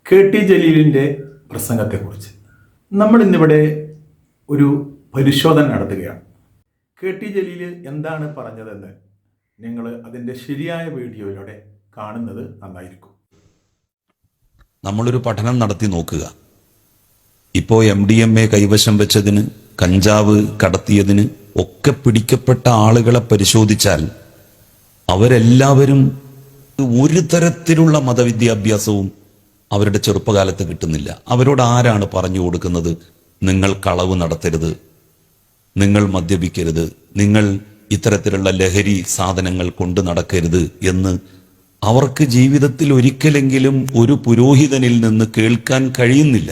KT ജലീലിൻ്റെ പ്രസംഗത്തെക്കുറിച്ച് നമ്മൾ ഇന്നിവിടെ ഒരു പരിശോധന നടത്തുകയാണ്. KT ജലീൽ എന്താണ് പറഞ്ഞതെന്ന് നിങ്ങൾ അതിൻ്റെ ശരിയായ വീഡിയോയിലൂടെ കാണുന്നത് നന്നായിരിക്കും. നമ്മളൊരു പഠനം നടത്തി നോക്കുക. ഇപ്പോൾ MDMA കൈവശം വെച്ചതിന്, കഞ്ചാവ് കടത്തിയതിന് ഒക്കെ പിടിക്കപ്പെട്ട ആളുകളെ പരിശോധിച്ചാൽ അവരെല്ലാവരും ഒരു തരത്തിലുള്ള മതവിദ്യാഭ്യാസവും അവരുടെ ചെറുപ്പകാലത്ത് കിട്ടുന്നില്ല. അവരോട് ആരാണ് പറഞ്ഞു കൊടുക്കുന്നത്, നിങ്ങൾ കളവ് നടത്തരുത്, നിങ്ങൾ മദ്യപിക്കരുത്, നിങ്ങൾ ഇത്തരത്തിലുള്ള ലഹരി സാധനങ്ങൾ കൊണ്ടു നടക്കരുത് എന്ന് അവർക്ക് ജീവിതത്തിൽ ഒരിക്കലെങ്കിലും ഒരു പുരോഹിതനിൽ നിന്ന് കേൾക്കാൻ കഴിയുന്നില്ല,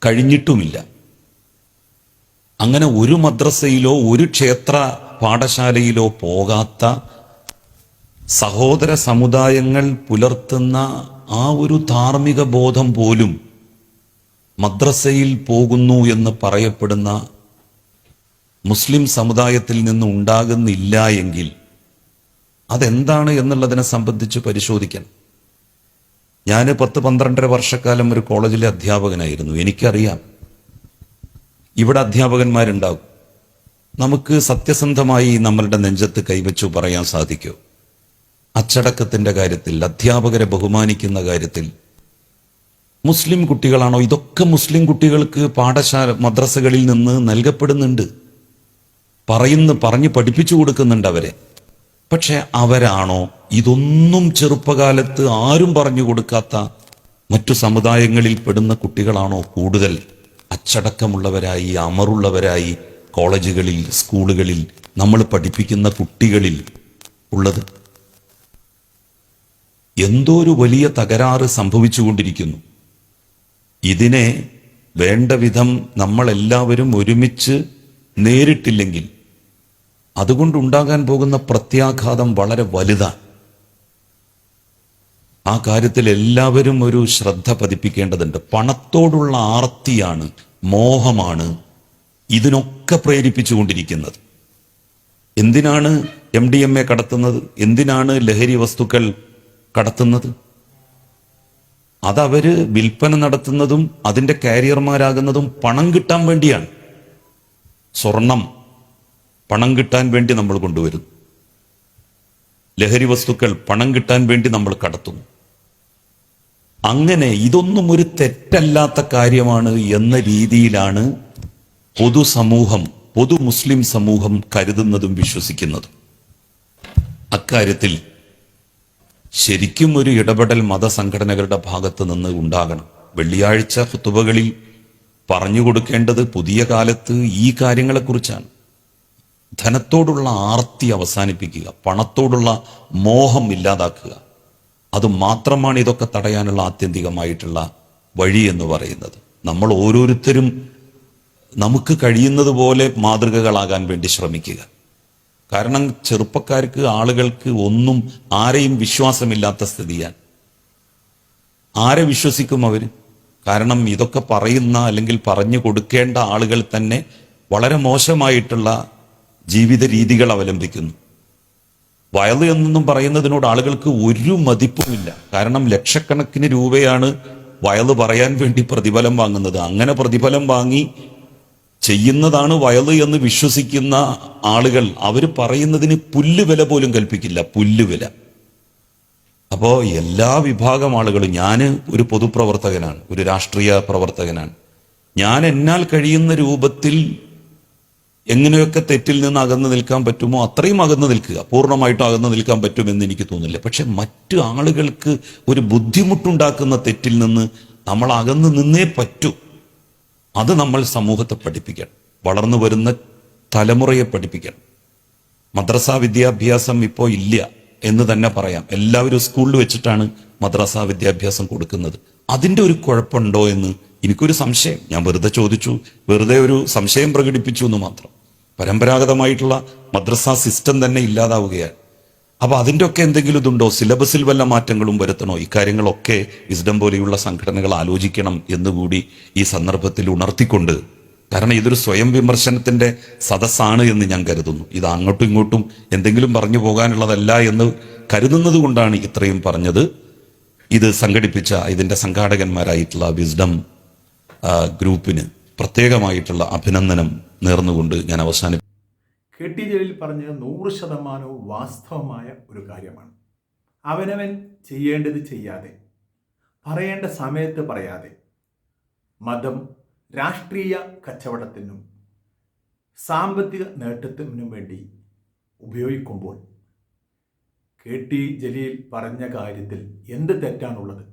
കഴിഞ്ഞിട്ടുമില്ല. അങ്ങനെ ഒരു മദ്രസയിലോ ഒരു ക്ഷേത്ര പാഠശാലയിലോ പോകാത്ത സഹോദര സമുദായങ്ങൾ പുലർത്തുന്ന ആ ഒരു ധാർമ്മിക ബോധം പോലും മദ്രസയിൽ പോകുന്നു എന്ന് പറയപ്പെടുന്ന മുസ്ലിം സമുദായത്തിൽ നിന്ന് ഉണ്ടാകുന്നില്ല എങ്കിൽ അതെന്താണ് എന്നുള്ളതിനെ സംബന്ധിച്ച് പരിശോധിക്കണം. ഞാൻ 10-12 വർഷക്കാലം ഒരു കോളേജിലെ അധ്യാപകനായിരുന്നു. എനിക്കറിയാം ഇവിടെ അധ്യാപകന്മാരുണ്ടാകും. നമുക്ക് സത്യസന്ധമായി നമ്മളുടെ നെഞ്ചത്ത് കൈവച്ചു പറയാൻ സാധിക്കൂ, അച്ചടക്കത്തിന്റെ കാര്യത്തിൽ, അധ്യാപകരെ ബഹുമാനിക്കുന്ന കാര്യത്തിൽ മുസ്ലിം കുട്ടികളാണോ? ഇതൊക്കെ മുസ്ലിം കുട്ടികൾക്ക് പാഠശാല മദ്രസകളിൽ നിന്ന് നൽകപ്പെടുന്നുണ്ട്, പറഞ്ഞ് പഠിപ്പിച്ചു കൊടുക്കുന്നുണ്ട് അവരെ. പക്ഷെ അവരാണോ? ഇതൊന്നും ചെറുപ്പകാലത്ത് ആരും പറഞ്ഞു കൊടുക്കാത്ത മറ്റു സമുദായങ്ങളിൽ പെടുന്ന കുട്ടികളാണോ കൂടുതൽ അച്ചടക്കമുള്ളവരായി, അമറുള്ളവരായി കോളേജുകളിൽ, സ്കൂളുകളിൽ നമ്മൾ പഠിപ്പിക്കുന്ന കുട്ടികളിൽ ഉള്ളത്? എന്തോ ഒരു വലിയ തകരാറ് സംഭവിച്ചുകൊണ്ടിരിക്കുന്നു. ഇതിനെ വേണ്ട വിധം നമ്മളെല്ലാവരും ഒരുമിച്ച് നേരിട്ടില്ലെങ്കിൽ അതുകൊണ്ടുണ്ടാകാൻ പോകുന്ന പ്രത്യാഘാതം വളരെ വലുതാണ്. ആ കാര്യത്തിൽ എല്ലാവരും ഒരു ശ്രദ്ധ പതിപ്പിക്കേണ്ടതുണ്ട്. പണത്തോടുള്ള ആർത്തിയാണ്, മോഹമാണ് ഇതിനൊക്കെ പ്രേരിപ്പിച്ചുകൊണ്ടിരിക്കുന്നത്. എന്തിനാണ് MDMA കടത്തുന്നത്? എന്തിനാണ് ലഹരി വസ്തുക്കൾ കടത്തുന്നത്? അതവര് വിൽപ്പന നടത്തുന്നതും അതിന്റെ കാരിയർമാരാകുന്നതും പണം കിട്ടാൻ വേണ്ടിയാണ്. സ്വർണം പണം കിട്ടാൻ വേണ്ടി നമ്മൾ കൊണ്ടുവരുന്നു, ലഹരി വസ്തുക്കൾ പണം കിട്ടാൻ വേണ്ടി നമ്മൾ കടത്തുന്നു. അങ്ങനെ ഇതൊന്നും ഒരു തെറ്റല്ലാത്ത കാര്യമാണ് എന്ന രീതിയിലാണ് പൊതുസമൂഹം, പൊതു മുസ്ലിം സമൂഹം കരുതുന്നതും വിശ്വസിക്കുന്നതും. അക്കാര്യത്തിൽ ശരിക്കും ഒരു ഇടപെടൽ മതസംഘടനകളുടെ ഭാഗത്ത് നിന്ന് ഉണ്ടാകണം. വെള്ളിയാഴ്ച ഖുതുബകളിൽ പറഞ്ഞു കൊടുക്കേണ്ടത് പുതിയ കാലത്ത് ഈ കാര്യങ്ങളെക്കുറിച്ചാണ്. ധനത്തോടുള്ള ആർത്തി അവസാനിപ്പിക്കുക, പണത്തോടുള്ള മോഹം ഇല്ലാതാക്കുക. അതുമാത്രമാണ് ഇതൊക്കെ തടയാനുള്ള ആത്യന്തികമായിട്ടുള്ള വഴി എന്ന് പറയുന്നത്. നമ്മൾ ഓരോരുത്തരും നമുക്ക് കഴിയുന്നത് പോലെ മാതൃകകളാകാൻ വേണ്ടി ശ്രമിക്കുക. കാരണം ചെറുപ്പക്കാർക്ക്, ആളുകൾക്ക് ഒന്നും ആരെയും വിശ്വാസമില്ലാത്ത സ്ഥിതിയാണ്. ആരെ വിശ്വസിക്കും അവർ? കാരണം ഇതൊക്കെ പറയുന്ന അല്ലെങ്കിൽ പറഞ്ഞു കൊടുക്കേണ്ട ആളുകൾ തന്നെ വളരെ മോശമായിട്ടുള്ള ജീവിത രീതികൾ അവലംബിക്കുന്നു. വയല് എന്നൊന്നും പറയുന്നതിനോട് ആളുകൾക്ക് ഒരു മതിപ്പുമില്ല. കാരണം ലക്ഷക്കണക്കിന് രൂപയാണ് വയല് പറയാൻ വേണ്ടി പ്രതിഫലം വാങ്ങുന്നത്. അങ്ങനെ പ്രതിഫലം വാങ്ങി ചെയ്യുന്നതാണ് വയല് എന്ന് വിശ്വസിക്കുന്ന ആളുകൾ അവർ പറയുന്നതിന് പുല്ലുവില പോലും കൽപ്പിക്കില്ല, പുല്ലുവില. അപ്പോ എല്ലാ വിഭാഗം ആളുകളും, ഞാൻ ഒരു പൊതുപ്രവർത്തകനാണ്, ഒരു രാഷ്ട്രീയ പ്രവർത്തകനാണ്, ഞാൻ എന്നാൽ കഴിയുന്ന രൂപത്തിൽ എങ്ങനെയൊക്കെ തെറ്റിൽ നിന്ന് അകന്നു നിൽക്കാൻ പറ്റുമോ അത്രയും അകന്നു നിൽക്കുക. പൂർണ്ണമായിട്ടും അകന്നു നിൽക്കാൻ പറ്റുമെന്ന് എനിക്ക് തോന്നുന്നില്ല. പക്ഷെ മറ്റു ആളുകൾക്ക് ഒരു ബുദ്ധിമുട്ടുണ്ടാക്കുന്ന തെറ്റിൽ നിന്ന് നമ്മൾ അകന്നു നിന്നേ പറ്റൂ. അത് നമ്മൾ സമൂഹത്തെ പഠിപ്പിക്കണം, വളർന്നു വരുന്ന തലമുറയെ പഠിപ്പിക്കണം. മദ്രസ വിദ്യാഭ്യാസം ഇപ്പോൾ ഇല്ല എന്ന് തന്നെ പറയാം. എല്ലാവരും സ്കൂളിൽ വെച്ചിട്ടാണ് മദ്രസ വിദ്യാഭ്യാസം കൊടുക്കുന്നത്. അതിൻ്റെ ഒരു കുഴപ്പമുണ്ടോ എന്ന് എനിക്കൊരു സംശയം. ഞാൻ വെറുതെ ചോദിച്ചു, വെറുതെ ഒരു സംശയം പ്രകടിപ്പിച്ചു എന്ന് മാത്രം. പരമ്പരാഗതമായിട്ടുള്ള മദ്രസ സിസ്റ്റം തന്നെ ഇല്ലാതാവുകയാണ്. അപ്പൊ അതിൻ്റെ ഒക്കെ എന്തെങ്കിലും ഇതുണ്ടോ? സിലബസിൽ വല്ല മാറ്റങ്ങളും വരുത്തണോ? ഇക്കാര്യങ്ങളൊക്കെ വിസ്ഡം പോലെയുള്ള സംഘടനകൾ ആലോചിക്കണം എന്നുകൂടി ഈ സന്ദർഭത്തിൽ ഉണർത്തിക്കൊണ്ട്, കാരണം ഇതൊരു സ്വയം വിമർശനത്തിന്റെ സദസ്സാണ് എന്ന് ഞാൻ കരുതുന്നു. ഇത് അങ്ങോട്ടും ഇങ്ങോട്ടും എന്തെങ്കിലും പറഞ്ഞു പോകാനുള്ളതല്ല എന്ന് കരുതുന്നത് കൊണ്ടാണ് ഇത്രയും പറഞ്ഞത്. ഇത് സംഘടിപ്പിച്ച ഇതിൻ്റെ സംഘാടകന്മാരായിട്ടുള്ള വിസ്ഡം ഗ്രൂപ്പിന് പ്രത്യേകമായിട്ടുള്ള അഭിനന്ദനം നേർന്നുകൊണ്ട് ഞാൻ അവസാനിപ്പിക്കും. കെ ടി ജലീൽ പറഞ്ഞത് 100% വാസ്തവമായ ഒരു കാര്യമാണ്. അവനവൻ ചെയ്യേണ്ടത് ചെയ്യാതെ, പറയേണ്ട സമയത്ത് പറയാതെ, മതം രാഷ്ട്രീയ കച്ചവടത്തിനും സാമ്പത്തിക നേട്ടത്തിനും വേണ്ടി ഉപയോഗിക്കുമ്പോൾ കെ ടി ജലീൽ പറഞ്ഞ കാര്യത്തിൽ എന്ത് തെറ്റാണുള്ളത്?